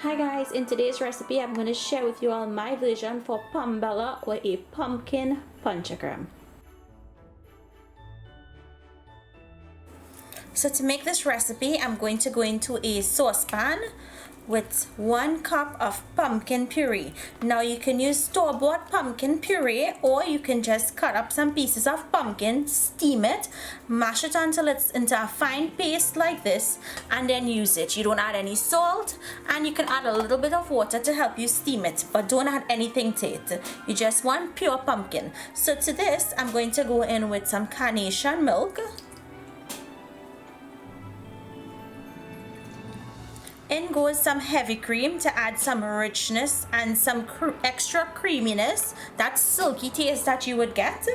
Hi guys, in today's recipe I'm going to share with you all my version for Pumpbella or a pumpkin punch creme. So to make this recipe I'm going to go into a saucepan with 1 cup of pumpkin puree. Now you can use store-bought pumpkin puree or you can just cut up some pieces of pumpkin, steam it, mash it until it's into a fine paste like this, and then use it. You don't add any salt, and you can add a little bit of water to help you steam it, but don't add anything to it. You just want pure pumpkin. So to this I'm going to go in with some carnation milk. In goes some heavy cream to add some richness and some extra creaminess, that silky taste that you would get.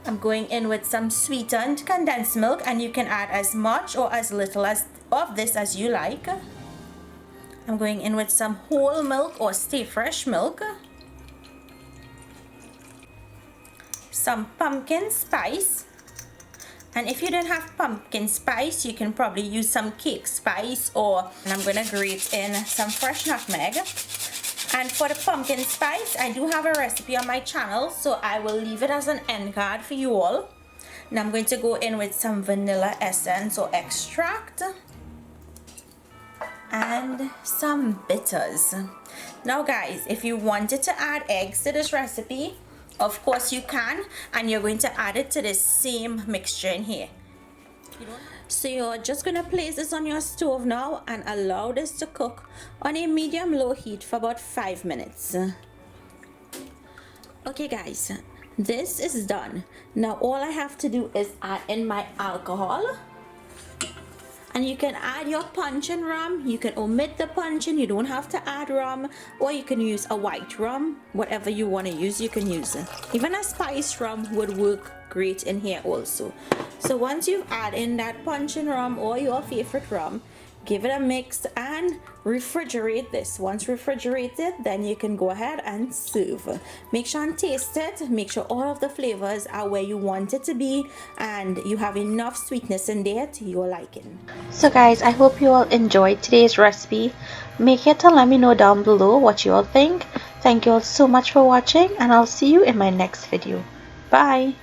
I'm going in with some sweetened condensed milk, and you can add as much or as little of this as you like. I'm going in with some whole milk or stayfresh milk, some pumpkin spice. And if you don't have pumpkin spice, you can probably use some cake spice, and I'm gonna grate in some fresh nutmeg. And for the pumpkin spice, I do have a recipe on my channel, so I will leave it as an end card for you all. Now I'm going to go in with some vanilla essence or extract and some bitters. Now guys, if you wanted to add eggs to this recipe, of course you can, and you're going to add it to this same mixture in here. So you're just going to place this on your stove now and allow this to cook on a medium-low heat for about 5 minutes. Okay guys, this is done. Now all I have to do is add in my alcohol. And you can add your puncheon rum, you can omit the puncheon, you don't have to add rum, or you can use a white rum. Whatever you want to use, you can use it. Even a spiced rum would work great in here also. So once you add in that puncheon rum or your favorite rum, give it a mix and refrigerate this. Once refrigerated, then you can go ahead and serve. Make sure and taste it. Make sure all of the flavors are where you want it to be and you have enough sweetness in there to your liking. So guys, I hope you all enjoyed today's recipe. Make sure to let me know down below what you all think. Thank you all so much for watching, and I'll see you in my next video. Bye.